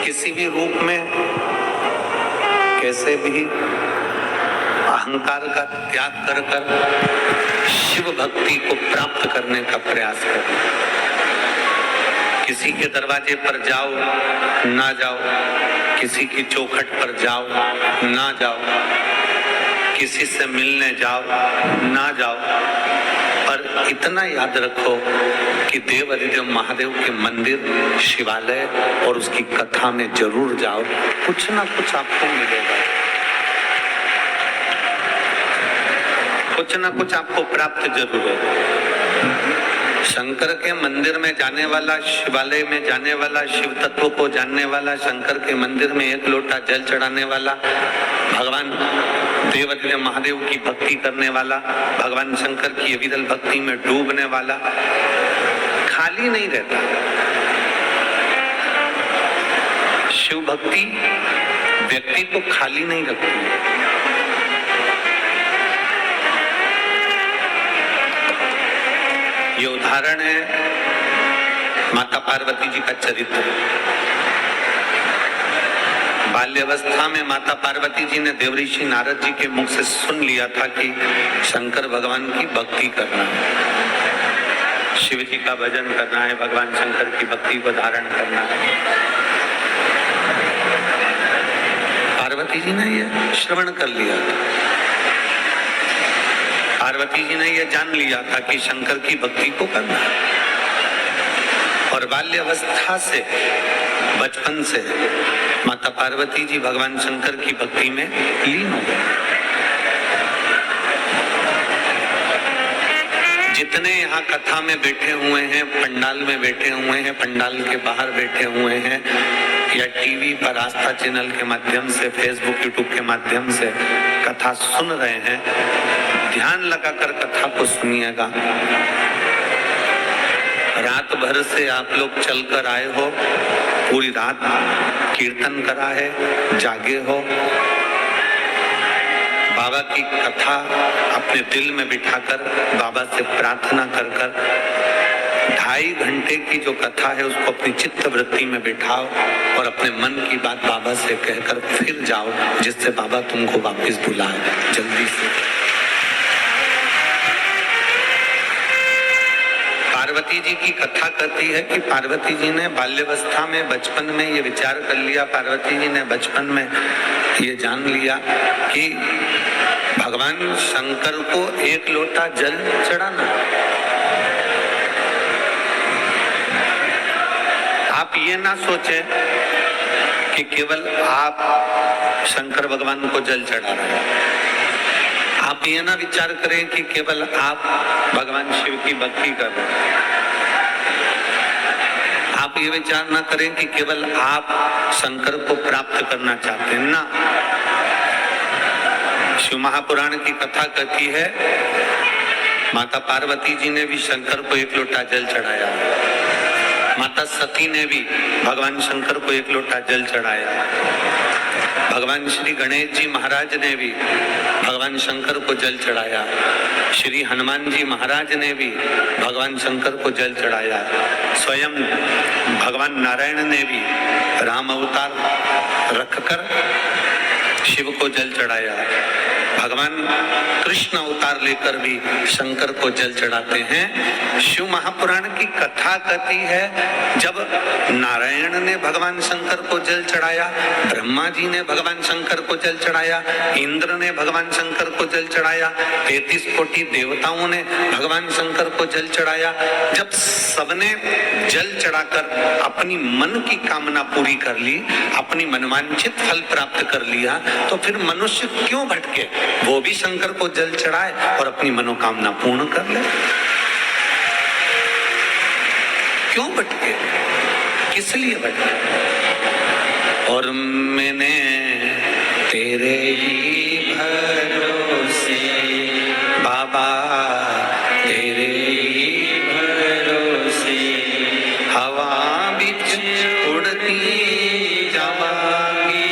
किसी भी रूप में कैसे भी अहंकार का त्याग कर शिव भक्ति को प्राप्त करने का प्रयास करो। किसी के दरवाजे पर जाओ ना जाओ, किसी की चौखट पर जाओ ना जाओ, किसी से मिलने जाओ ना जाओ, पर इतना याद रखो कि देव अधिदेव महादेव के मंदिर, शिवालय और उसकी कथा में जरूर जाओ। कुछ ना कुछ आपको मिलेगा, कुछ ना कुछ आपको प्राप्त जरूर होगा। शंकर के मंदिर में जाने वाला, शिवालय में जाने वाला, शिव तत्व को जानने वाला, शंकर के मंदिर में एक लोटा जल चढ़ाने वाला, भगवान देव अधिदेव महादेव की भक्ति करने वाला, भगवान शंकर की अविरल भक्ति में डूबने वाला खाली नहीं रहता। शिव भक्ति व्यक्ति को खाली नहीं रखती। ये उदाहरण है माता पार्वती जी का चरित्र। बाल्यावस्था में माता पार्वती जी ने देवऋषि नारद जी के मुख से सुन लिया था कि शंकर भगवान की भक्ति करना है, शिव जी का भजन करना है, भगवान शंकर की भक्ति को धारण करना है। पार्वती जी ने यह श्रवण कर लिया था, पार्वती जी ने यह जान लिया था कि शंकर की भक्ति को करना है। और बाल्यावस्था से, बचपन से माता पार्वती जी भगवान शंकर की भक्ति में लीन हो गए। जितने यहाँ कथा में बैठे हुए हैं, पंडाल में बैठे हुए हैं, पंडाल के बाहर बैठे हुए हैं, या टीवी पर आस्था चैनल के माध्यम से, फेसबुक यूट्यूब के माध्यम से कथा सुन रहे हैं, ध्यान लगाकर कथा को सुनिएगा। रात भर से आप लोग चलकर आए हो, पूरी रात कीर्तन करा है, जागे हो, बाबा की कथा अपने दिल में बिठाकर बाबा से प्रार्थना कर 2.5 घंटे की जो कथा है उसको अपनी चित्त वृत्ति में बिठाओ और अपने मन की बात बाबा से कहकर फिर जाओ, जिससे बाबा तुमको वापस बुलाए जल्दी से। पार्वती जी की कथा कहती है कि पार्वती जी ने बाल्यावस्था में, बचपन में ये विचार कर लिया, पार्वती जी ने बचपन में ये जान लिया कि भगवान शंकर को एक लोटा जल चढ़ाना। आप ये ना सोचें कि केवल आप शंकर भगवान को जल चढ़ा रहे हैं। आप ये ना विचार करें कि केवल आप भगवान शिव की भक्ति कर रहे हैं। आप ये विचार ना करें कि केवल आप शंकर को प्राप्त करना चाहते हैं ना। शिव महापुराण की कथा कहती है माता पार्वती जी ने भी शंकर को एक लोटा जल चढ़ाया, माता सती ने भी भगवान शंकर को एक लोटा जल चढ़ाया, भगवान श्री गणेश जी महाराज ने भी भगवान शंकर को जल चढ़ाया, श्री हनुमान जी महाराज ने भी भगवान शंकर को जल चढ़ाया, स्वयं भगवान नारायण ने भी राम अवतार रखकर शिव को जल चढ़ाया, भगवान कृष्ण अवतार लेकर भी शंकर को जल चढ़ाते हैं। शिव महापुराण की कथा कहती है जब नारायण ने भगवान शंकर को जल चढ़ाया, ब्रह्मा जी ने भगवान शंकर को जल चढ़ाया, इंद्र ने भगवान शंकर को जल चढ़ाया, 33 कोटि देवताओं ने भगवान शंकर को जल चढ़ाया, जब सबने जल चढ़ाकर अपनी मन की कामना पूरी कर ली, अपनी मनवांछित फल प्राप्त कर लिया, तो फिर मनुष्य क्यों भटके? वो भी शंकर को जल चढ़ाए और अपनी मनोकामना पूर्ण कर ले। क्यों भटके? किस लिए भटके? और मैंने तेरे ही भरोसे बाबा, तेरे ही भरोसे हवा बिच उड़ती जावांगी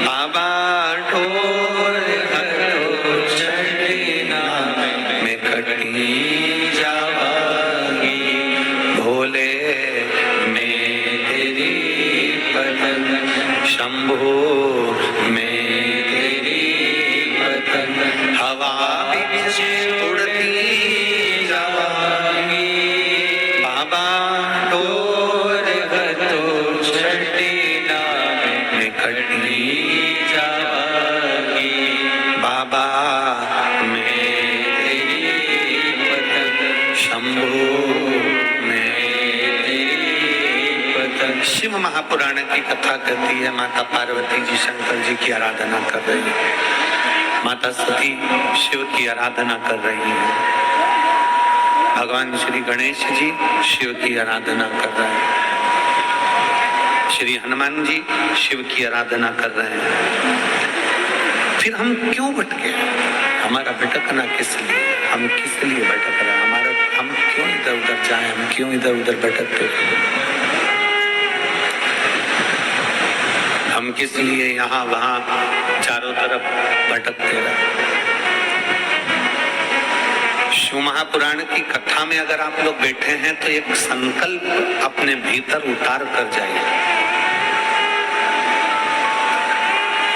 बाबा, ढोल हरो चढ़ना मैं कटी जावांगी, भोले मैं तेरी शिव महापुराण की कथा कहती है, माता पार्वती जी शंकर जी की आराधना कर रही है, माता सती शिव की आराधना कर रही है, भगवान श्री गणेश जी शिव की आराधना कर रहे हैं, श्री हनुमान जी शिव की आराधना कर रहे हैं। फिर हम क्यों भटके? हमारा भटकना किस लिए? हम किस लिए भटक रहे हैं? हम क्यों इधर उधर जाए? हम क्यों इधर उधर भटकते? हम किस लिए यहाँ वहाँ चारों तरफ भटकते रहे? शिव महापुराण की कथा में अगर आप लोग बैठे हैं तो एक संकल्प अपने भीतर उतार कर जाइए।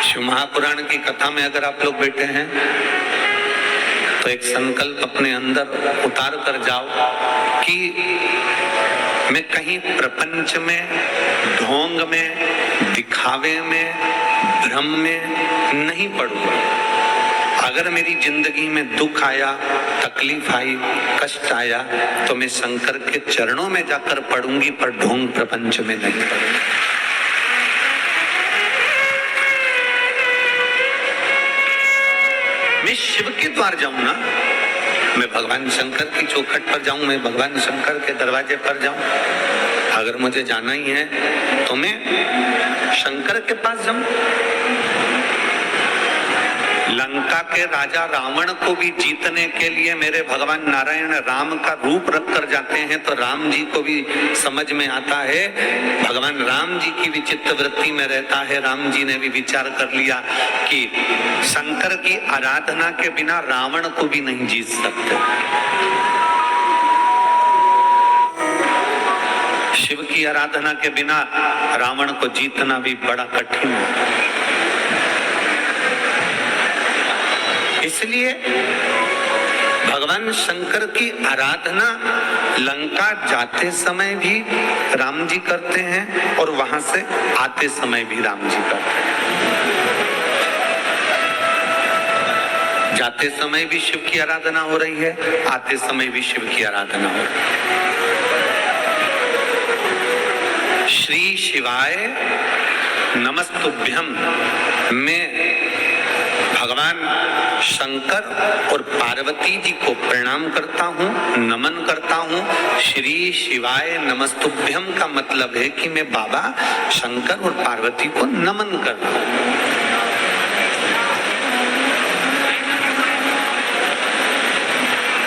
शिव महापुराण की कथा में अगर आप लोग बैठे हैं तो एक संकल्प अपने अंदर उतार कर जाओ कि मैं कहीं प्रपंच में, ढोंग में, दिखावे में, भ्रम में नहीं पड़ूंगा। अगर मेरी जिंदगी में दुख आया, तकलीफ आई, कष्ट आया तो मैं शंकर के चरणों में जाकर पड़ूंगी, पर ढोंग प्रपंच में नहीं पड़ूंगी। मैं शिव के द्वार जाऊं ना, मैं भगवान शंकर की चौखट पर जाऊं, मैं भगवान शंकर के दरवाजे पर जाऊं। अगर मुझे जाना ही है तो मैं शंकर के पास जाऊं। लंका के राजा रावण को भी जीतने के लिए मेरे भगवान नारायण राम का रूप रख कर जाते हैं, तो राम जी को भी समझ में आता है, भगवान राम जी की विचित्र वृत्ति में रहता है। राम जी ने भी विचार कर लिया कि शंकर की आराधना के बिना रावण को भी नहीं जीत सकते। शिव की आराधना के बिना रावण को जीतना भी बड़ा कठिन है। इसलिए भगवान शंकर की आराधना लंका जाते समय भी राम जी करते हैं और वहां से आते समय भी राम जी करते हैं। जाते समय भी शिव की आराधना हो रही है, आते समय भी शिव की आराधना हो रही है। श्री शिवाय नमस्तुभ्यम में भगवान शंकर और पार्वती जी को प्रणाम करता हूँ, नमन करता हूँ। श्री शिवाय नमस्तुभ्यम का मतलब है कि मैं बाबा शंकर और पार्वती को नमन कर रहा हूँ।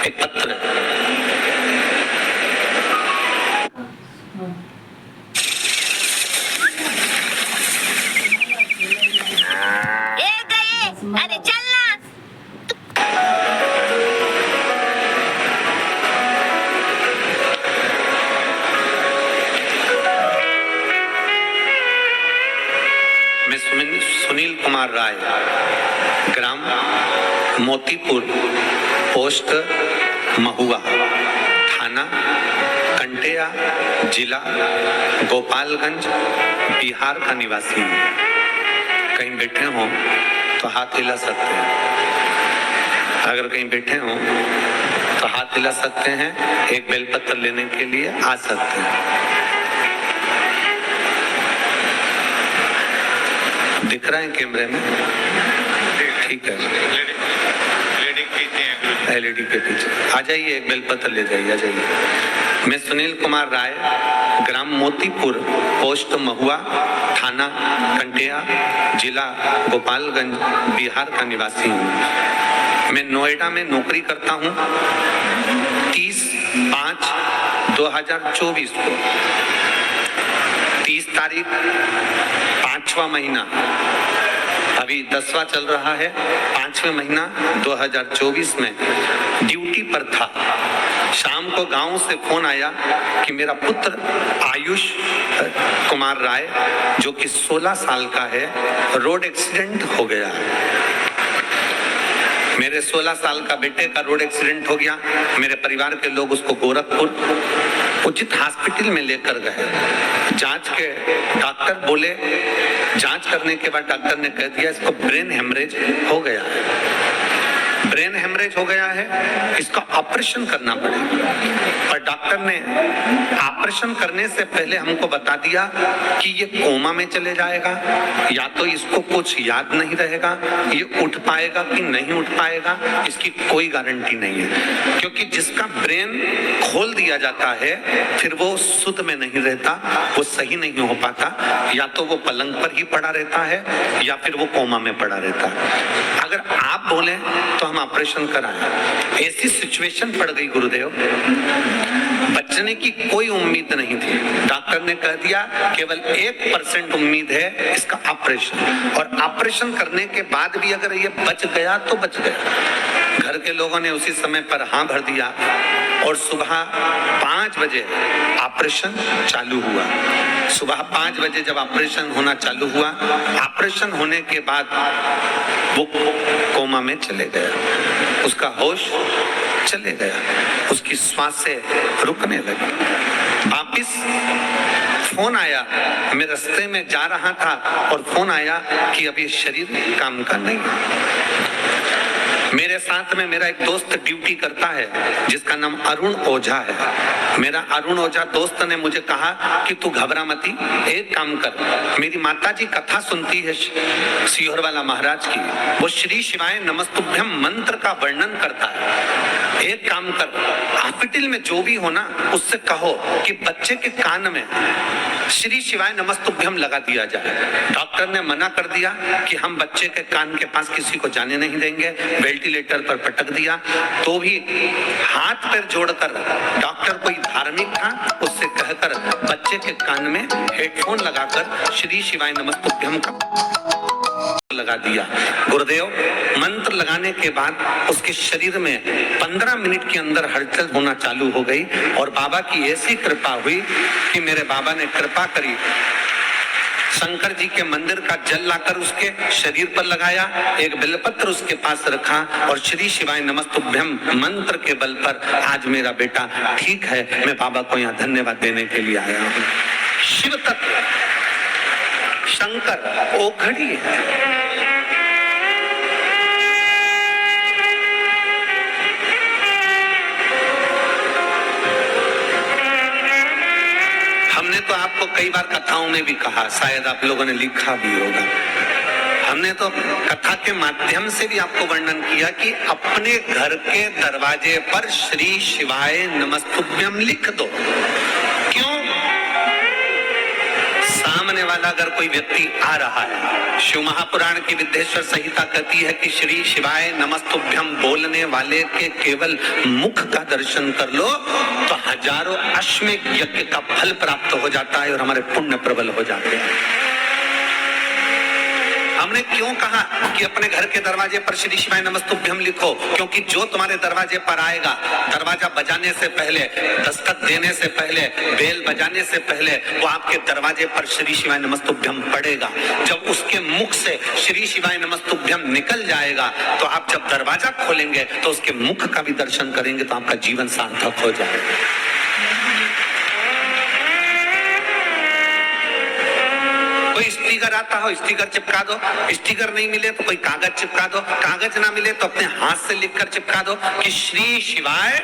एक पत्र अरे चलना। मैं सुनील कुमार राय, ग्राम मोतीपुर, पोस्ट महुआ, थाना कंटेया, जिला गोपालगंज, बिहार का निवासी हूँ। कहीं बैठे हो तो हाथ हिला सकते हैं। अगर कहीं बैठे हो तो हाथ हिला सकते हैं, एक बेलपत्र लेने के लिए आ सकते हैं। दिख रहा है कैमरे में? ठीक है, एलईडी के पीछे आ जाइए, एक बेलपत्र ले जाइए, आ जाइए। मैं सुनील कुमार राय, ग्राम मोतीपुर, पोस्ट महुआ, थाना कंटेया, जिला गोपालगंज, बिहार का निवासी हूँ। मैं नोएडा में नौकरी करता हूँ। 30/5/2024 को, 30 तारीख 5वां महीना, अभी 10वां चल रहा है, 5वें महीना 2024 में ड्यूटी पर था। शाम को गांव से फोन आया कि मेरा पुत्र आयुष कुमार राय, जो कि 16 साल का है, रोड एक्सीडेंट हो गया है। मेरे 16 साल का बेटे का रोड एक्सीडेंट हो गया। मेरे परिवार के लोग उसको गोरखपुर उचित हॉस्पिटल में लेकर गए। जांच के डॉक्टर बोले, जांच करने के बाद डॉक्टर ने कह दिया इसको ब्रेन हेमरेज हो गया है। ब्रेन हेमरेज हो गया है, इसका ऑपरेशन करना पड़ेगा। और डॉक्टर ने ऑपरेशन करने से पहले हमको बता दिया कि ये कोमा में चले जाएगा, या तो इसको कुछ याद नहीं रहेगा, ये उठ पाएगा कि नहीं उठ पाएगा इसकी कोई गारंटी नहीं है, क्योंकि जिसका ब्रेन खोल दिया जाता है फिर वो सुध में नहीं रहता, वो सही नहीं हो पाता, या तो वो पलंग पर ही पड़ा रहता है या फिर वो कोमा में पड़ा रहता है। अगर आप बोले तो हम ऑपरेशन कराएं। ऐसी सिचुएशन पड़ गई गुरुदेव, बचने की कोई उम्मीद नहीं थी। डॉक्टर ने कह दिया केवल 1% उम्मीद है इसका ऑपरेशन, और ऑपरेशन करने के बाद भी अगर ये बच गया तो बच गया। घर के लोगों ने उसी समय पर हाँ भर दिया और सुबह 5 बजे ऑपरेशन चालू हुआ। सुबह 5 बजे जब ऑपरेशन होना चालू हुआ, ऑपरेशन होने के बाद वो कोमा में चले गया, उसका होश चले गया, उसकी सांसें रुकने लगी। वापिस फोन आया, मैं रास्ते में जा रहा था और फोन आया कि अभी शरीर काम का नहीं। मेरे साथ में मेरा एक दोस्त ड्यूटी करता है जिसका नाम अरुण ओझा है। मेरा अरुण ओझा दोस्त ने मुझे कहा कि तू घबरा मती, एक काम कर, मेरी माताजी कथा सुनती है सीहोर वाला महाराज की, वो श्री शिवाय नमस्तुभ्यम मंत्र का वर्णन करता है। एक काम कर, हॉस्पिटल में जो भी हो ना उससे कहो कि बच्चे के कान में श्री शिवाय नमस्तुभ्यम लगा दिया जाए। डॉक्टर ने मना कर दिया कि हम बच्चे के कान के पास किसी को जाने नहीं देंगे, वेंटिलेटर पर पटक दिया, तो भी हाथ पैर जोड़कर डॉक्टर कोई धार्मिक था उससे कहकर बच्चे के कान में हेडफोन लगाकर श्री शिवाय नमस्तुभ्यम का लगा दिया। गुरुदेव मंत्र लगाने के बाद उसके शरीर में 15 मिनट के अंदर हलचल होना चालू हो गई, और बाबा की ऐसी कृपा हुई कि मेरे बाबा ने कृपा करी, शंकर जी के मंदिर का जल लाकर उसके शरीर पर लगाया, एक बेलपत्र उसके पास रखा और श्री शिवाय नमस्तुभ्यम मंत्र के बल पर आज मेरा बेटा ठीक है। मैं बाबा को यहाँ धन्यवाद देने के लिए आया हूँ। शिव तत्व शंकर ओखड़ी है। हमने तो आपको कई बार कथाओं में भी कहा, शायद आप लोगों ने लिखा भी होगा, हमने तो कथा के माध्यम से भी आपको वर्णन किया कि अपने घर के दरवाजे पर श्री शिवाय नमस्तुभ्यम लिख दो। क्यों? सामने वाला अगर कोई व्यक्ति आ रहा है, शिव महापुराण की विद्येश्वर संहिता कहती है कि श्री शिवाय नमस्तुभ्यम बोलने वाले के केवल मुख का दर्शन कर लो तो हजारों अश्वमेध यज्ञ का फल प्राप्त हो जाता है और हमारे पुण्य प्रबल हो जाते हैं। हमने क्यों कहा कि अपने घर के दरवाजे पर श्री शिवाय नमस्तुभ्यम लिखो? क्योंकि जो तुम्हारे दरवाजे पर आएगा, दरवाजा बजाने से पहले, दस्तक देने से पहले, बेल बजाने से पहले वो आपके दरवाजे पर श्री शिवाय नमस्तुभ्यम पड़ेगा। जब उसके मुख से श्री शिवाय नमस्तुभ्यम निकल जाएगा तो आप जब दरवाजा खोलेंगे तो उसके मुख का भी दर्शन करेंगे तो आपका जीवन सार्थक हो जाएगा। कोई स्टिकर आता हो, स्टिकर चिपका दो, स्टिकर नहीं मिले तो कोई कागज चिपका दो, कागज ना मिले तो अपने हाथ से लिखकर चिपका दो कि श्री शिवाय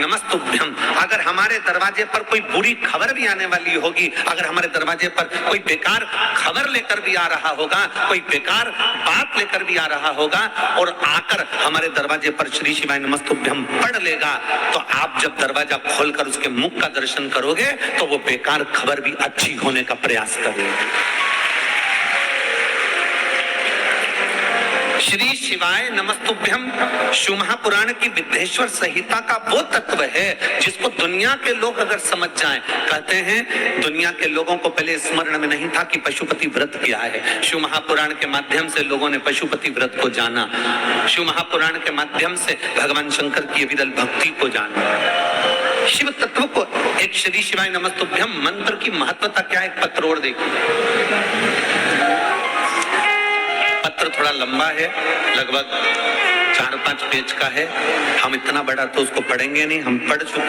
नमस्तुभ्यम। अगर हमारे दरवाजे पर कोई बुरी खबर भी आने वाली होगी, अगर हमारे दरवाजे पर कोई बेकार खबर लेकर भी आ रहा होगा, कोई बेकार बात लेकर भी आ रहा होगा और आकर हमारे दरवाजे पर श्री शिवाय नमस्तुभ्यम पढ़ लेगा, तो आप जब दरवाजा खोलकर उसके मुख का दर्शन करोगे तो वो बेकार खबर भी अच्छी होने का प्रयास करेगी। श्री शिवाय नमस्तुभ्यम शिव महापुराण की विद्येश्वर संहिता का वो तत्व है जिसको दुनिया के लोग अगर समझ जाएं, कहते हैं दुनिया के लोगों को पहले स्मरण में नहीं था कि पशुपति व्रत क्या है। शिव महापुराण के माध्यम से लोगों ने पशुपति व्रत को जाना, शिव महापुराण के माध्यम से भगवान शंकर की विरल भक्ति को जाना, शिव तत्व को। एक श्री शिवाय नमस्तुभ्यम मंत्र की महत्वता क्या है, एक पत्र और देखिए। पत्र थोड़ा लंबा है, लगभग 4-5 पेज का है। हम इतना बड़ा तो उसको पढ़ेंगे नहीं, हम पढ़ चुके।